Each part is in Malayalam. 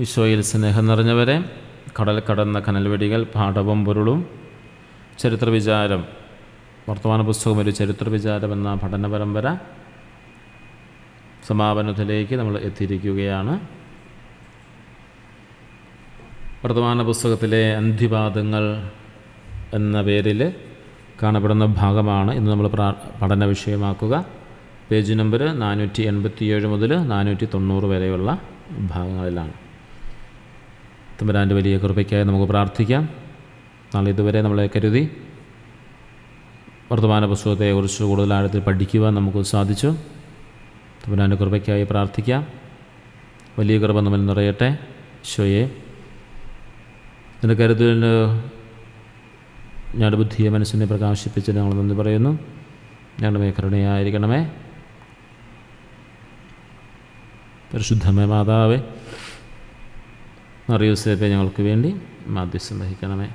ഈശോയിൽ സ്നേഹം നിറഞ്ഞവരെ, കടൽ കടന്ന കനൽവെടികൾ പാഠവും പൊരുളും ചരിത്രവിചാരം, വർത്തമാന പുസ്തകം ഒരു ചരിത്രവിചാരം എന്ന പഠന പരമ്പര സമാപനത്തിലേക്ക് നമ്മൾ എത്തിയിരിക്കുകയാണ്. വർത്തമാന പുസ്തകത്തിലെ അന്ത്യപാദങ്ങൾ എന്ന പേരിൽ കാണപ്പെടുന്ന ഭാഗമാണ് ഇന്ന് നമ്മൾ പഠന വിഷയമാക്കുക. പേജ് നമ്പർ 487 മുതൽ 490 വരെയുള്ള ഭാഗങ്ങളിലാണ്. തമ്പുരാൻ്റെ വലിയ കൃപയ്ക്കായി നമുക്ക് പ്രാർത്ഥിക്കാം. നാളെ ഇതുവരെ നമ്മളെ കരുതി വർത്തമാന പുസ്തകത്തെക്കുറിച്ച് കൂടുതൽ ആഴത്തിൽ പഠിക്കുവാൻ നമുക്ക് സാധിച്ചു. തമ്പുരാൻ്റെ കൃപയ്ക്കായി പ്രാർത്ഥിക്കാം. വലിയ കൃപ നമ്മിൽ നിറയട്ടെ. ഈശോയെ, നിന്റെ കരുതലിന് ഞങ്ങളുടെ ബുദ്ധിയെ മനസ്സിനെ പ്രകാശിപ്പിച്ച് ഞങ്ങൾ നന്ദി പറയുന്നു. ഞങ്ങളുടെ കരുണയായിരിക്കണമേ. പരിശുദ്ധമേ മാതാവേ, മറിയൂസേപ്പെ ഞങ്ങൾക്ക് വേണ്ടി മാധ്യസ്ഥം വഹിക്കണമേ.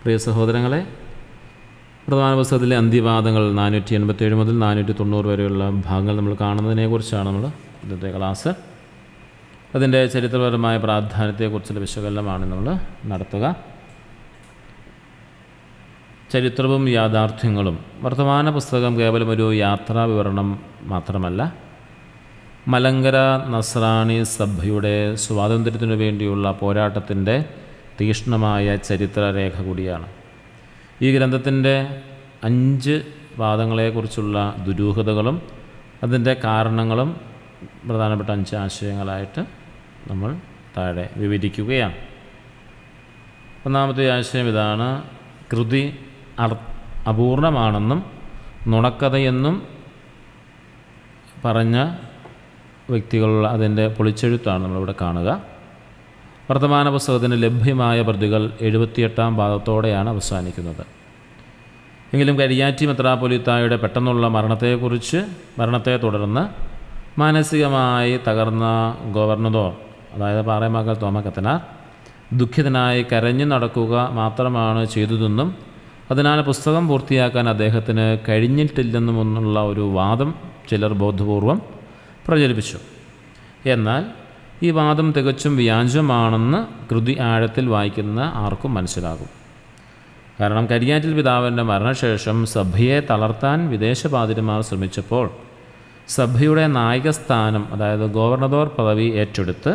പ്രിയ സഹോദരങ്ങളെ, പ്രധാന പുസ്തകത്തിലെ അന്ത്യവാദങ്ങൾ 487 മുതൽ 490 വരെയുള്ള ഭാഗങ്ങൾ നമ്മൾ കാണുന്നതിനെക്കുറിച്ചാണ് നമ്മൾ ഇന്നത്തെ ക്ലാസ്. അതിൻ്റെ ചരിത്രപരമായ പ്രാധാന്യത്തെക്കുറിച്ചുള്ള വിശകലനമാണ് നമ്മൾ നടത്തുക. ചരിത്രവും യാഥാർത്ഥ്യങ്ങളും. വർത്തമാന പുസ്തകം കേവലം ഒരു യാത്രാ വിവരണം മാത്രമല്ല, മലങ്കര നസ്രാണി സഭയുടെ സ്വാതന്ത്ര്യത്തിനു വേണ്ടിയുള്ള പോരാട്ടത്തിൻ്റെ തീക്ഷ്ണമായ ചരിത്രരേഖ കൂടിയാണ്. ഈ ഗ്രന്ഥത്തിൻ്റെ 5 വാദങ്ങളെക്കുറിച്ചുള്ള ദുരൂഹതകളും അതിൻ്റെ കാരണങ്ങളും പ്രധാനപ്പെട്ട 5 ആശയങ്ങളായിട്ട് നമ്മൾ താഴെ വിവരിക്കുകയാണ്. ഒന്നാമത്തെ ആശയം ഇതാണ്: കൃതി അപൂർണമാണെന്നും നുണക്കഥയെന്നും പറഞ്ഞ വ്യക്തികളുള്ള അതിൻ്റെ പൊളിച്ചെഴുത്താണ് നമ്മളിവിടെ കാണുക. വർത്തമാന പുസ്തകത്തിന് ലഭ്യമായ പ്രതികൾ 78-ാം പാദത്തോടെയാണ് അവസാനിക്കുന്നത്. എങ്കിലും കരിയാറ്റി മെത്രാപ്പൊലീത്തായുടെ പെട്ടെന്നുള്ള മരണത്തെ തുടർന്ന് മാനസികമായി തകർന്ന ഗവർണദോർ, അതായത് പാറേമാക്കൽ തോമ കത്തനാർ, ദുഃഖിതനായി കരഞ്ഞു നടക്കുക മാത്രമാണ് ചെയ്തതെന്നും അതിനാൽ പുസ്തകം പൂർത്തിയാക്കാൻ അദ്ദേഹത്തിന് കഴിഞ്ഞിട്ടില്ലെന്നുമുള്ള ഒരു വാദം ചിലർ ബോധപൂർവം പ്രചരിപ്പിച്ചു. എന്നാൽ ഈ വാദം തികച്ചും വ്യാജമാണെന്ന് കൃതി ആഴത്തിൽ വായിക്കുന്ന ആർക്കും മനസ്സിലാകും. കാരണം കരിയാറ്റിൽ പിതാവിൻ്റെ മരണശേഷം സഭയെ തളർത്താൻ വിദേശ പാതിരിമാർ ശ്രമിച്ചപ്പോൾ സഭയുടെ നായകസ്ഥാനം, അതായത് ഗവർണദോർ പദവി ഏറ്റെടുത്ത്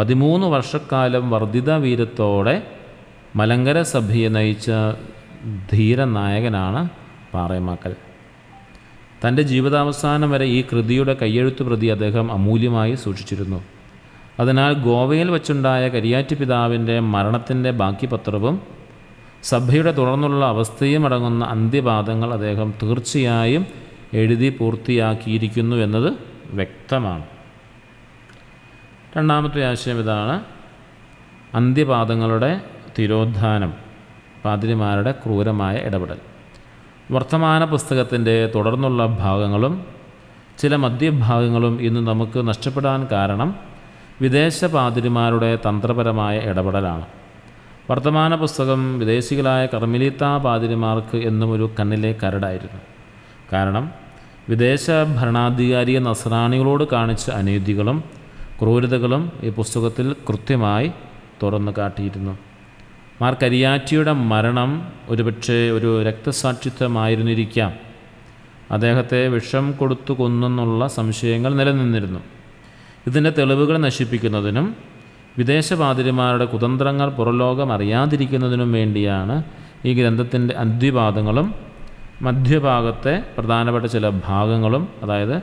13 വർഷക്കാലം വർദ്ധിത വീര്യത്തോടെ മലങ്കര സഭയെ നയിച്ച ധീരനായകനാണ് പാറേമാക്കൽ. തൻ്റെ ജീവിതാവസാനം വരെ ഈ കൃതിയുടെ കയ്യെഴുത്ത് പ്രതി അദ്ദേഹം അമൂല്യമായി സൂക്ഷിച്ചിരുന്നു. അതിനാൽ ഗോവയിൽ വച്ചുണ്ടായ കരിയാറ്റി പിതാവിൻ്റെ മരണത്തിൻ്റെ ബാക്കി പത്രവും സഭയുടെ തുടർന്നുള്ള അവസ്ഥയും അടങ്ങുന്ന അന്ത്യപാദങ്ങൾ അദ്ദേഹം തീർച്ചയായും എഴുതി പൂർത്തിയാക്കിയിരിക്കുന്നു എന്നത് വ്യക്തമാണ്. രണ്ടാമത്തെ ആശയം ഇതാണ്: അന്ത്യപാദങ്ങളുടെ തിരോധാനം, പാതിരിമാരുടെ ക്രൂരമായ ഇടപെടൽ. വർത്തമാന പുസ്തകത്തിൻ്റെ തുടർന്നുള്ള ഭാഗങ്ങളും ചില മധ്യഭാഗങ്ങളും ഇന്ന് നമുക്ക് നഷ്ടപ്പെടാൻ കാരണം വിദേശ പാതിരിമാരുടെ തന്ത്രപരമായ ഇടപെടലാണ്. വർത്തമാന പുസ്തകം വിദേശികളായ കർമ്മലീത്ത പാതിരിമാർക്ക് എന്നും ഒരു കണ്ണിലെ കരടായിരുന്നു. കാരണം വിദേശ ഭരണാധികാരി നസ്രാണികളോട് കാണിച്ച അനീതികളും ക്രൂരതകളും ഈ പുസ്തകത്തിൽ കൃത്യമായി തുറന്നു കാട്ടിയിരുന്നു. മാർ കരിയാറ്റിയുടെ മരണം ഒരുപക്ഷെ ഒരു രക്തസാക്ഷിത്വമായിരുന്നിരിക്കാം. അദ്ദേഹത്തെ വിഷം കൊടുത്തു കൊന്നെന്നുള്ള സംശയങ്ങൾ നിലനിന്നിരുന്നു. ഇതിൻ്റെ തെളിവുകൾ നശിപ്പിക്കുന്നതിനും വിദേശ പാതിരിമാരുടെ കുതന്ത്രങ്ങൾ പുറലോകം അറിയാതിരിക്കുന്നതിനും വേണ്ടിയാണ് ഈ ഗ്രന്ഥത്തിൻ്റെ അന്ത്യപാദങ്ങളും മധ്യഭാഗത്തെ പ്രധാനപ്പെട്ട ചില ഭാഗങ്ങളും, അതായത്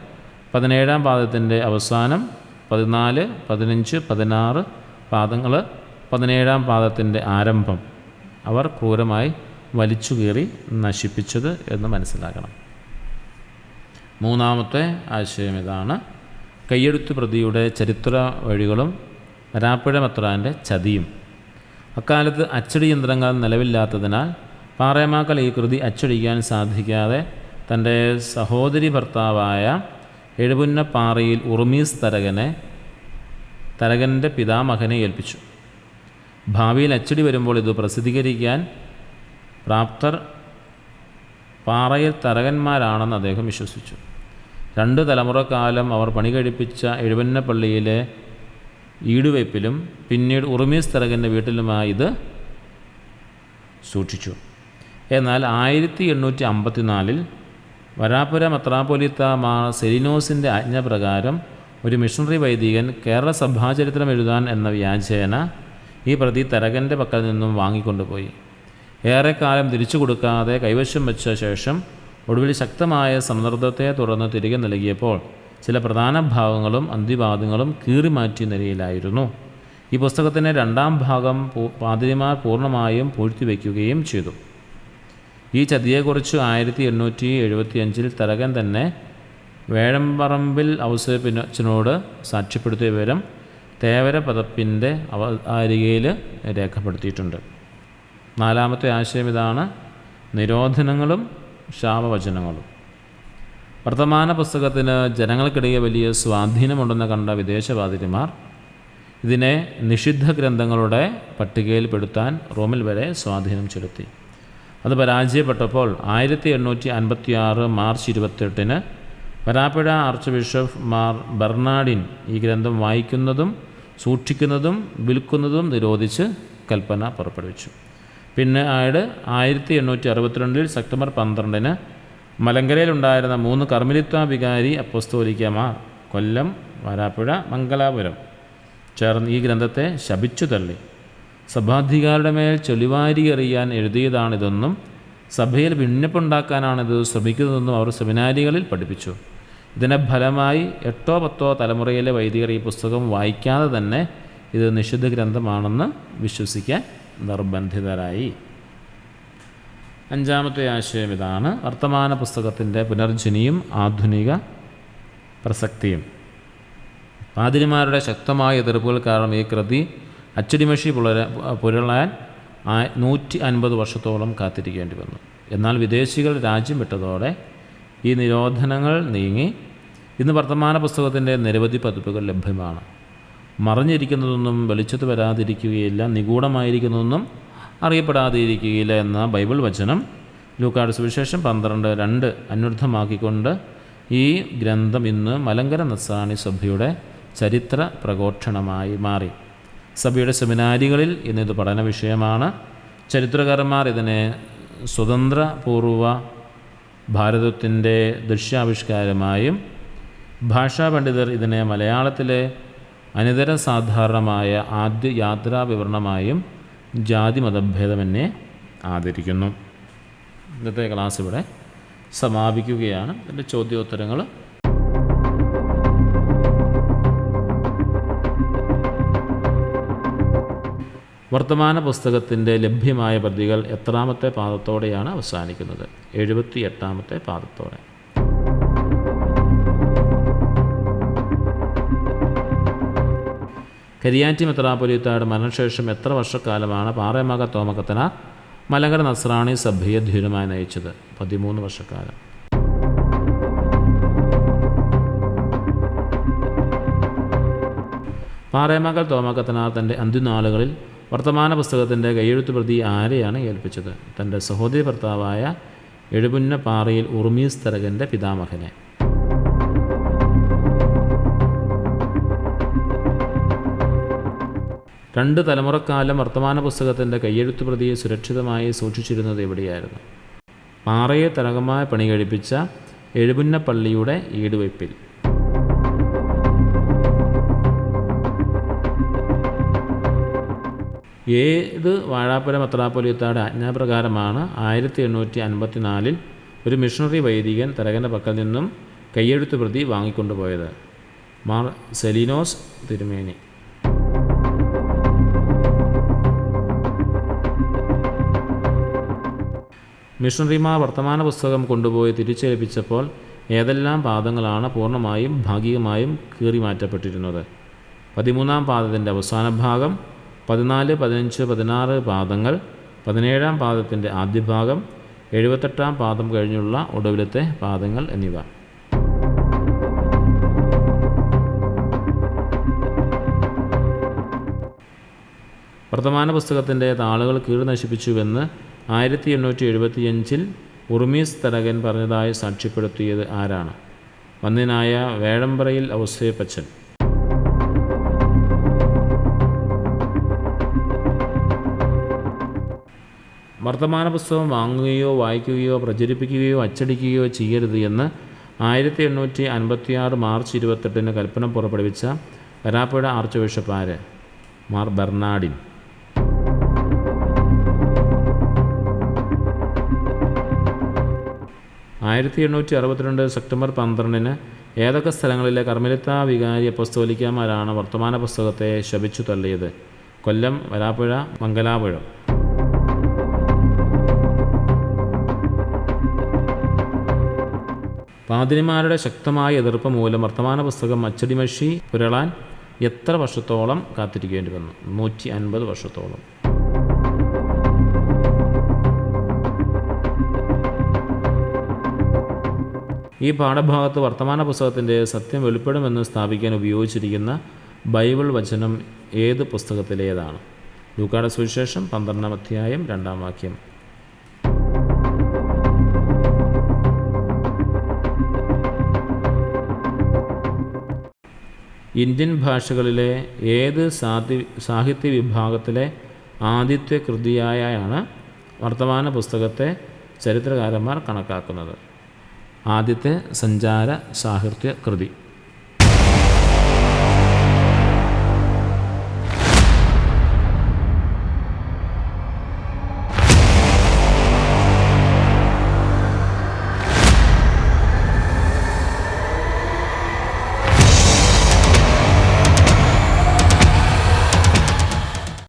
17-ാം പാദത്തിൻ്റെ അവസാനം 14, 15, 16 പാദങ്ങൾ, 17-ാം പാദത്തിൻ്റെ ആരംഭം അവർ ക്രൂരമായി വലിച്ചുകീറി നശിപ്പിച്ചത് എന്ന് മനസ്സിലാക്കണം. മൂന്നാമത്തെ ആശയം ഇതാണ്: കയ്യെഴുത്ത് പ്രതിയുടെ ചരിത്ര വഴികളും വരാപ്പുഴ മെത്രാൻ്റെ ചതിയും. അക്കാലത്ത് അച്ചടി യന്ത്രങ്ങൾ നിലവില്ലാത്തതിനാൽ പാറേമാക്കൽ ഈ കൃതി അച്ചടിക്കാൻ സാധിക്കാതെ തൻ്റെ സഹോദരി ഭർത്താവായ എഴുപുന്നപ്പാറയിൽ ഉറുമീസ് തരകൻ്റെ പിതാമഹനെ ഏൽപ്പിച്ചു. ഭാവിയിൽ അച്ചടി വരുമ്പോൾ ഇത് പ്രസിദ്ധീകരിക്കാൻ പ്രാപ്തർ പാറയിൽ തരകന്മാരാണെന്ന് അദ്ദേഹം വിശ്വസിച്ചു. 2 തലമുറക്കാലം അവർ പണി കഴിപ്പിച്ച എഴുപന്നപ്പള്ളിയിലെ ഈടുവയ്പ്പിലും പിന്നീട് ഉറുമീസ് തരകൻ്റെ വീട്ടിലുമായി ഇത് സൂക്ഷിച്ചു. എന്നാൽ 1854 വരാപ്പുര മെത്രാപ്പൊലീത്ത മാർ സെലിനോസിൻ്റെ ആജ്ഞാപ്രകാരം ഒരു മിഷണറി വൈദികൻ കേരള സഭാചരിത്രം എഴുതാൻ എന്ന വ്യാജേന ഈ പ്രതി തരകൻ്റെ പക്കൽ നിന്നും വാങ്ങിക്കൊണ്ടുപോയി. ഏറെക്കാലം തിരിച്ചു കൊടുക്കാതെ കൈവശം വെച്ച ശേഷം ഒടുവിൽ ശക്തമായ സമ്മർദ്ദത്തെ തുടർന്ന് തിരികെ നൽകിയപ്പോൾ ചില പ്രധാന ഭാഗങ്ങളും അന്ത്യഭാഗങ്ങളും കീറിമാറ്റിയ നിലയിലായിരുന്നു. ഈ പുസ്തകത്തിൻ്റെ 2ാം ഭാഗം പാതിരിമാർ പൂർണ്ണമായും പൂഴ്ത്തിവെക്കുകയും ചെയ്തു. ഈ ചതിയെക്കുറിച്ച് 1875 തരകൻ തന്നെ വേഴമ്പറമ്പിൽ ഔസേപ്പച്ചനോട് സാക്ഷ്യപ്പെടുത്തിയ വിവരം തേവര പദപ്പിൻ്റെ അവതാരികയിൽ രേഖപ്പെടുത്തിയിട്ടുണ്ട്. 4ാമത്തെ ആശയം ഇതാണ്: നിരോധനങ്ങളും ശാപവചനങ്ങളും. വർത്തമാന പുസ്തകത്തിന് ജനങ്ങൾക്കിടയിൽ വലിയ സ്വാധീനമുണ്ടെന്ന് കണ്ട വിദേശപാതിരിമാർ ഇതിനെ നിഷിദ്ധ ഗ്രന്ഥങ്ങളുടെ പട്ടികയിൽപ്പെടുത്താൻ റോമിൽ വരെ സ്വാധീനം ചെലുത്തി. അത് പരാജയപ്പെട്ടപ്പോൾ 1856 March 28 Varapuzha archbishop Mar Bernardine ഈ ഗ്രന്ഥം വായിക്കുന്നതും സൂക്ഷിക്കുന്നതും വിൽക്കുന്നതും നിരോധിച്ച് കൽപ്പന പുറപ്പെടുവിച്ചു. പിന്നെ 1862 സെപ്റ്റംബർ 12 മലങ്കരയിലുണ്ടായിരുന്ന 3 കർമ്മലിത്ത വികാരി അപ്പോസ്തോലിക്കമാർ കൊല്ലം, വരാപ്പുഴ, മംഗലാപുരം ചേർന്ന് ഈ ഗ്രന്ഥത്തെ ശപിച്ചു തള്ളി. സഭാധികാരുടെ മേൽ ചൊലിവാരി എറിയാൻ എഴുതിയതാണിതെന്നും സഭയിൽ ഭിന്നിപ്പുണ്ടാക്കാനാണിത് ശ്രമിക്കുന്നതെന്നും അവർ സെമിനാരികളിൽ പഠിപ്പിച്ചു. ഇതിൻ്റെ ഫലമായി 8ഓ 10ഓ തലമുറയിലെ വൈദികർ ഈ പുസ്തകം വായിക്കാതെ തന്നെ ഇത് നിഷിദ്ധ ഗ്രന്ഥമാണെന്ന് വിശ്വസിക്കാൻ നിർബന്ധിതരായി. 5ാമത്തെ ആശയം ഇതാണ്: വർത്തമാന പുസ്തകത്തിൻ്റെ പുനർജനിയും ആധുനിക പ്രസക്തിയും. പാതിരിമാരുടെ ശക്തമായ എതിർപ്പുകൾ കാരണം ഈ കൃതി അച്ചടിമഷി പുരളാൻ 150 വർഷത്തോളം കാത്തിരിക്കേണ്ടി വന്നു. എന്നാൽ വിദേശികൾ രാജ്യം വിട്ടതോടെ ഈ നിരോധനങ്ങൾ നീങ്ങി ഇന്ന് വർത്തമാന പുസ്തകത്തിൻ്റെ നിരവധി പതിപ്പുകൾ ലഭ്യമാണ്. മറഞ്ഞിരിക്കുന്നതൊന്നും വെളിച്ചത്ത് വരാതിരിക്കുകയില്ല, നിഗൂഢമായിരിക്കുന്നതൊന്നും അറിയപ്പെടാതിരിക്കുകയില്ല എന്ന ബൈബിൾ വചനം ലൂക്കായുടെ സുവിശേഷം 12:2 അന്വർത്ഥമാക്കിക്കൊണ്ട് ഈ ഗ്രന്ഥം ഇന്ന് മലങ്കര നസ്രാണി സഭയുടെ ചരിത്ര പ്രഘോഷണമായി മാറി. സഭയുടെ സെമിനാരികളിൽ ഇന്നിത് പഠന വിഷയമാണ്. ചരിത്രകാരന്മാർ ഇതിനെ സ്വതന്ത്ര പൂർവ ഭാരതത്തിൻ്റെ ദൃശ്യാവിഷ്കാരമായും ഭാഷാ പണ്ഡിതർ ഇതിനെ മലയാളത്തിലെ അനിതര സാധാരണമായ ആദ്യ യാത്രാ വിവരണമായും ജാതി മതഭേദമെന്നെ ആദരിക്കുന്നു. ഇന്നത്തെ ക്ലാസ് ഇവിടെ സമാപിക്കുകയാണ്. ഇതിൻ്റെ ചോദ്യോത്തരങ്ങൾ വർത്തമാന പുസ്തകത്തിൻ്റെ ലഭ്യമായ പ്രതികൾ എത്രാമത്തെ പാദത്തോടെയാണ് അവസാനിക്കുന്നത്? 78ാമത്തെ പാദത്തോടെ. കരിയാറ്റി മെത്രാപ്പൊലീത്തയുടെ മരണശേഷം എത്ര വർഷക്കാലമാണ് പാറേമക തോമക്കത്തനാർ മലങ്കര നസ്രാണി സഭയെ ധീരമായി നയിച്ചത്? 13 വർഷക്കാലം. പാറേമകൽ തോമക്കത്തനാർ തൻ്റെ അന്ത്യനാളുകളിൽ വർത്തമാന പുസ്തകത്തിൻ്റെ കയ്യെഴുത്ത് പ്രതി ആരെയാണ് ഏൽപ്പിച്ചത്? തൻ്റെ സഹോദരി ഭർത്താവായ എഴുപുന്നപ്പാറയിൽ ഉറുമീസ് തരകൻ്റെ പിതാമഹനെ. രണ്ട് തലമുറക്കാലം വർത്തമാന പുസ്തകത്തിൻ്റെ കയ്യെഴുത്ത് പ്രതിയെ സുരക്ഷിതമായി സൂക്ഷിച്ചിരുന്നത് എവിടെയായിരുന്നു? പാറയെ തരകമായി പണി കഴിപ്പിച്ച എഴുപുന്നപ്പള്ളിയുടെ ഈടുവയ്പ്പിൽ. ഏത് വാഴാപ്പുര മെത്രാപ്പൊലീത്തയുടെ ആജ്ഞാപ്രകാരമാണ് 1854 ഒരു മിഷണറി വൈദികൻ തരകൻ്റെ പക്കൽ നിന്നും കയ്യെഴുത്ത് പ്രതി വാങ്ങിക്കൊണ്ടുപോയത്? മാർ സെലിനോസ് തിരുമേനി. മിഷണറിമാർ വർത്തമാന പുസ്തകം കൊണ്ടുപോയി തിരിച്ചേൽപ്പിച്ചപ്പോൾ ഏതെല്ലാം പാദങ്ങളാണ് പൂർണ്ണമായും ഭാഗികമായും കീറി മാറ്റപ്പെട്ടിരുന്നത്? 13ാം പാദത്തിൻ്റെ അവസാന ഭാഗം, 14, 15, 16 പാദങ്ങൾ, 17ാം പാദത്തിൻ്റെ ആദ്യ ഭാഗം, 78ാം പാദം കഴിഞ്ഞുള്ള ഒടുവിലത്തെ പാദങ്ങൾ എന്നിവ. വർത്തമാന പുസ്തകത്തിൻ്റെ താളുകൾ കീറി നശിപ്പിച്ചുവെന്ന് 1875 ഉറുമീസ് തരകൻ പറഞ്ഞതായി സാക്ഷ്യപ്പെടുത്തിയത് ആരാണ്? വന്ദ്യനായ വേഴമ്പറയിൽ ഔസേപ്പച്ചൻ. വർത്തമാന പുസ്തകം വാങ്ങുകയോ വായിക്കുകയോ പ്രചരിപ്പിക്കുകയോ അച്ചടിക്കുകയോ ചെയ്യരുത് എന്ന് 1856 മാർച്ച് 28 കൽപ്പന പുറപ്പെടുവിച്ച വരാപ്പുഴ ആർച്ച് ബിഷപ്പ് ആര്? മാർ ബെർണാഡിൻ. 1862 സെപ്റ്റംബർ 12 ഏതൊക്കെ സ്ഥലങ്ങളിലെ കർമ്മലിത്ത വികാരി അപ്പസ്തോലിക്കന്മാരാണ് വർത്തമാന പുസ്തകത്തെ ശപിച്ചു തള്ളിയത്? കൊല്ലം, വരാപ്പുഴ, മംഗലാപുരം. പാതിരിമാരുടെ ശക്തമായ എതിർപ്പ് മൂലം വർത്തമാന പുസ്തകം അച്ചടിമഷി പുരളാൻ എത്ര വർഷത്തോളം കാത്തിരിക്കേണ്ടി വന്നു? 150 വർഷത്തോളം. ഈ പാഠഭാഗത്ത് വർത്തമാന പുസ്തകത്തിൻ്റെ സത്യം വെളിപ്പെടുമെന്ന് സ്ഥാപിക്കാൻ ഉപയോഗിച്ചിരിക്കുന്ന ബൈബിൾ വചനം ഏത് പുസ്തകത്തിലേതാണ്? ലൂക്കായുടെ സുവിശേഷം 12-ാം അധ്യായം 2-ാം വാക്യം. ഇന്ത്യൻ ഭാഷകളിലെ ഏത് സാഹിത്യ വിഭാഗത്തിലെ ആദ്യത്തെ കൃതിയായാണ് വർത്തമാന പുസ്തകത്തെ ചരിത്രകാരന്മാർ കണക്കാക്കുന്നത്? ആദ്യത്തെ സഞ്ചാര സാഹിത്യ കൃതി.